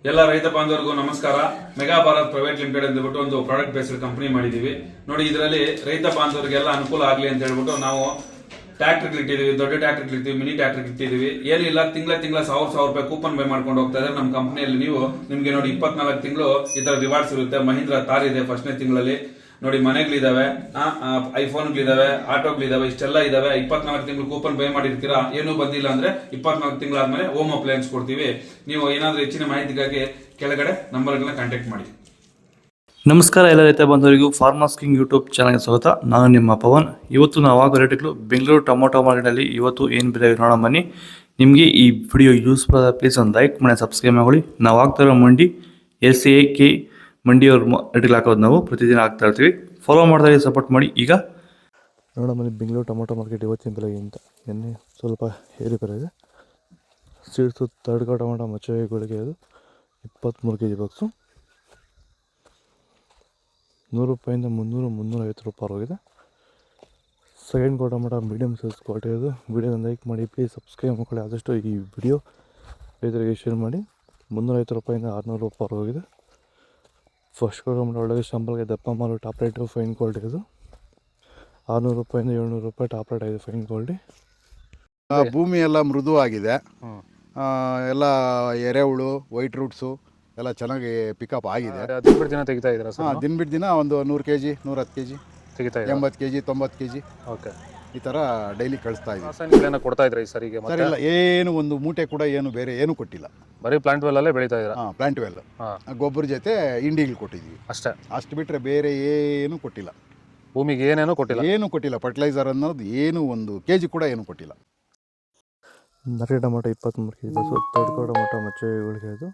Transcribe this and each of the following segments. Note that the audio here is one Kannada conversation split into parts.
ಎಲ್ಲ ರೈತ ಬಾಂಧವರಿಗೂ ನಮಸ್ಕಾರ. ಮೆಗಾ ಭಾರತ್ ಪ್ರೈವೇಟ್ ಲಿಮಿಟೆಡ್ ಅಂದ್ಬಿಟ್ಟು ಒಂದು ಪ್ರಾಡಕ್ಟ್ ಬೇಸ್ಡ್ ಕಂಪನಿ ಮಾಡಿದೀವಿ ನೋಡಿ. ಇದರಲ್ಲಿ ರೈತ ಬಾಂಧವರಿಗೆಲ್ಲ ಅನುಕೂಲ ಆಗಲಿ ಅಂತ ಹೇಳ್ಬಿಟ್ಟು ನಾವು ಟ್ರ್ಯಾಕ್ಟರ್ ಇಟ್ಟಿದೀವಿ, ದೊಡ್ಡ ಟ್ರ್ಯಾಕ್ಟರ್ ಇಟ್ಟಿದೀವಿ, ಮಿನಿ ಟ್ರ್ಯಾಕ್ಟರ್ ಇಟ್ಟಿದೀವಿ. ಏನಿಲ್ಲ, ತಿಂಗಳ 1000 ರೂಪಾಯಿ ಕೂಪನ್ ಬೈ ಮಾಡ್ಕೊಂಡು ಹೋಗ್ತಾ ಇದ್ದಾರೆ ನಮ್ಮ ಕಂಪನಿಯಲ್ಲಿ. ನಿಮ್ಗೆ ನೋಡಿ 24 ತಿಂಗಳು ಈ ತರ ರಿವಾರ್ಡ್ಸ್ ಇರುತ್ತೆ. ಮಹೀಂದ್ರ ತಾರ್ ಇದೆ ಫಸ್ಟ್ನೇ ತಿಂಗಳಲ್ಲಿ ನೋಡಿ. ಮನೆಗಳಿದಾವೆ, ಐಫೋನ್ಗಳಿದಾವೆ, ಆಟೋಗಳಿದಾವೆ, ಇಷ್ಟೆಲ್ಲ ಇದಾವೆ. 24 ತಿಂಗಳು ಕೂಪನ್ ಬೈ ಮಾಡಿರ್ತೀರಾ, ಏನೂ ಬಂದಿಲ್ಲ ಅಂದ್ರೆ 24 ತಿಂಗಳಾದ್ಮೇಲೆ ಹೋಮ್ ಅಪ್ಲಯನ್ಸ್ ಕೊಡ್ತೀವಿ. ನೀವು ಏನಾದ್ರೂ ಹೆಚ್ಚಿನ ಮಾಹಿತಿಗಾಗಿ ಕೆಳಗಡೆ ನಂಬರ್ಗಳನ್ನ ಕಾಂಟ್ಯಾಕ್ಟ್ ಮಾಡಿ. ನಮಸ್ಕಾರ ಎಲ್ಲ ರೈತ ಬಂಧುವರಿಗೂ ಫಾರ್ಮರ್ಸ್ ಕಿಂಗ್ ಯೂಟ್ಯೂಬ್ ಚಾನಲ್ಗೆ ಸ್ವಾಗತ. ನಾನು ನಿಮ್ಮ ಪವನ್. ಇವತ್ತು ನಾವು ಆಗೋ ರೇಟ್ಗಳು ಬೆಂಗಳೂರು ಟೊಮೊಟೊ ಮಾರ್ಕೆಟಲ್ಲಿ ಇವತ್ತು ಏನು ಬೆಲೆ ನೋಡೋಣ ಬನ್ನಿ. ನಿಮಗೆ ಈ ವಿಡಿಯೋ ಯೂಸ್ಫುಲ್ ಆದ ಪ್ಲೀಸ್ ಒಂದು ಲೈಕ್ ಮಾಡಿ, ಸಬ್ಸ್ಕ್ರೈಬ್ ಮಾಡಿ. ನಾವು ಆಗ್ತಾ ಇರೋ ಮಂಡಿ SAK ಮಂಡಿಯವ್ರ ರೇಟ್ಗಳು ಹಾಕೋದು ನಾವು ಪ್ರತಿದಿನ ಆಗ್ತಾ ಇರ್ತೀವಿ. ಫಾಲೋ ಮಾಡ್ತಾ ಇದ್ದೀವಿ, ಸಪೋರ್ಟ್ ಮಾಡಿ. ಈಗ ನೋಡೋಣ ಬನ್ನಿ ಬೆಂಗಳೂರು ಟೊಮೊಟೊ ಮಾರ್ಕೆಟ್ ಇವತ್ತಿನ ಬೆಲೆಗಿಂತ ನಿನ್ನೆ ಸ್ವಲ್ಪ ಏರುಪೇರು ಇದೆ. ಸೀಡ್ಸು ತಡ್ಕ ಟೊಮೊಟೊ ಮಚ್ಚೆಗಳಿಗೆ ಅದು 23 kg ಬಾಕ್ಸು 100 ರೂಪಾಯಿಂದ 300-350 ರೂಪಾಯಿ ಹೋಗಿದೆ. Second quarter tomato medium size quality ಅದು. ವಿಡಿಯೋನ ಲೈಕ್ ಮಾಡಿ, ಪ್ಲೀಸ್ ಸಬ್ಸ್ಕ್ರೈಬ್ ಮಾಡ್ಕೊಳ್ಳಿ. ಆದಷ್ಟು ಈ ವಿಡಿಯೋ ರೈತರಿಗೆ ಶೇರ್ ಮಾಡಿ. 350 ರೂಪಾಯಿಂದ 600 ರೂಪಾಯಿ ಹೋಗಿದೆ. ಫಸ್ಟ್ ಕ್ವಾರ್ಟರ್ ಟೊಮೊಟೊ ಒಳ್ಳೆಯ ಶಂಬಲ್ಗೆ ದಪ್ಪ ಮಾಲು ಟಾಪ್ ರೇಟು ಫೈನ್ ಕ್ವಾಲಿಟಿ ಅದು. 600 ರೂಪಾಯಿಂದ 700 ರೂಪಾಯಿ ಟಾಪ್ ರೇಟ್ ಆಗಿದೆ ಫೈನ್ ಕ್ವಾಲಿಟಿ. ಭೂಮಿ ಎಲ್ಲ ಮೃದುವಾಗಿದೆ, ಎಲ್ಲ ಎರೆಹುಳು, ವೈಟ್ ರೂಟ್ಸು ಎಲ್ಲ ಚೆನ್ನಾಗಿ ಪಿಕಪ್ ಆಗಿದೆ. ದಿನ ಬಿಟ್ಟು ದಿನ ತೆಗಿತಾ ಇದ್ದೀರಾ ಸರ್? ದಿನ ಬಿಟ್ಟು ದಿನ ಒಂದು 100 kg, 110 kg, ತೆಗಿತಾ 80 kg, 90 kg ಓಕೆ, ಈ ಥರ ಡೈಲಿ ಕಳಿಸ್ತಾ ಇದ್ದೀವಿ. ರಾಸಾಯನಿಕಗಳನ್ನ ಕೊಡ್ತಾ ಇದ್ರಾ ಈ ಸರಿಗೆ? ಸರ್ ಇಲ್ಲ, ಏನು ಒಂದು ಮೂಟೆ ಕೂಡ ಏನು ಬೇರೆ ಏನು ಕೊಟ್ಟಿಲ್ಲ. ಬರೀ ಪ್ಲಾಂಟ್ ವೆಲ್ಲಲ್ಲೇ ಬೆಳೀತಾ ಇದ್ದೀರಾ? ಪ್ಲಾಂಟ್ ವೆಲ್ ಗೊಬ್ಬರ ಜೊತೆ ಇಂಡಿಗಳು ಕೊಟ್ಟಿದ್ದೀವಿ ಅಷ್ಟೇ. ಅಷ್ಟು ಬಿಟ್ಟರೆ ಬೇರೆ ಏನು ಕೊಟ್ಟಿಲ್ಲ. ಭೂಮಿಗೆ ಏನೇನೂ ಕೊಟ್ಟಿಲ್ಲ? ಏನು ಕೊಟ್ಟಿಲ್ಲ. ಫರ್ಟಿಲೈಸರ್ ಅನ್ನೋದು ಏನು 1 kg ಕೂಡ ಏನು ಕೊಟ್ಟಿಲ್ಲ. ನರಿ ಟೊಮೊಟೊ 23 kg ಬಾಕ್ಸು. ತಡ್ಕೋ ಟೊಮೊಟೊ ಮಚ್ಚೆಗಳಿಗೆ ಅದು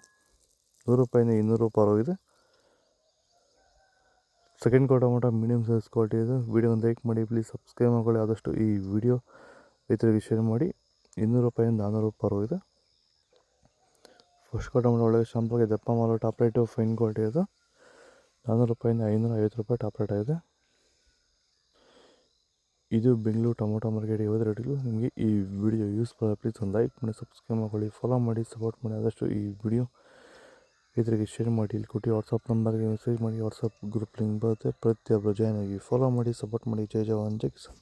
100 ರೂಪಾಯಿಂದ 200 ರೂಪಾಯಿ ಹೋಗಿದೆ. Second quarter tomato medium size quality ಇದು. ವಿಡಿಯೋ ಒಂದು ಲೈಕ್ ಮಾಡಿ, ಪ್ಲೀಸ್ ಸಬ್ಸ್ಕ್ರೈಬ್ ಮಾಡ್ಕೊಳ್ಳಿ. ಆದಷ್ಟು ಈ ವಿಡಿಯೋ ರೈತರಿಗೆ ಶೇರ್ ಮಾಡಿ. 200 ರೂಪಾಯಿಂದ 400 ರೂಪಾಯಿ ಹೋಗಿದೆ. ಫಸ್ಟ್ ಕ್ವಾರ್ಟರ್ ಟೊಮೊಟೊ ಒಳ್ಳೆಯ ಶಾಂಪಲ್ಗೆ ದಪ್ಪ ಮಾಲು ಟಾಪ್ ರೇಟು ಫೈನ್ ಕ್ವಾಲಿಟಿ ಅದು. 400 ರೂಪಾಯಿಂದ 550 ರೂಪಾಯಿ ಟಾಪ್ ರೇಟ್ ಆಗಿದೆ. ಇದು ಬೆಂಗಳೂರು ಟೊಮೊಟೊ ಮಾರ್ಕೆಟ್ ಇವತ್ತು ರೇಟ್ಗಳು. ನಿಮಗೆ ಈ ವಿಡಿಯೋ ಯೂಸ್ಫುಲ್ ಪ್ಲೀಸ್ ಒಂದು ಲೈಕ್ ಮಾಡಿ, ಸಬ್ಸ್ಕ್ರೈಬ್ ಮಾಡ್ಕೊಳ್ಳಿ, ಫಾಲೋ ಮಾಡಿ, ಸಪೋರ್ಟ್ ಮಾಡಿ. ಆದಷ್ಟು ಈ ವಿಡಿಯೋ ರೈತರಿಗೆ ಶೇರ್ ಮಾಡಿ. ಇಲ್ಲಿ ಕೊಟ್ಟು ವಾಟ್ಸಪ್ ನಂಬರ್ಗೆ ಮೆಸೇಜ್ ಮಾಡಿ. ವಾಟ್ಸಪ್ ಗ್ರೂಪ್ ಲಿಂಕ್ ಬರುತ್ತೆ, ಪ್ರತಿಯೊಬ್ಬರು ಜಾಯ್ನ್ ಆಗಿ ಫಾಲೋ ಮಾಡಿ, ಸಪೋರ್ಟ್ ಮಾಡಿ. ಜೈ ಜವಾನ್, ಜೈ ಕಿಸಾನ್.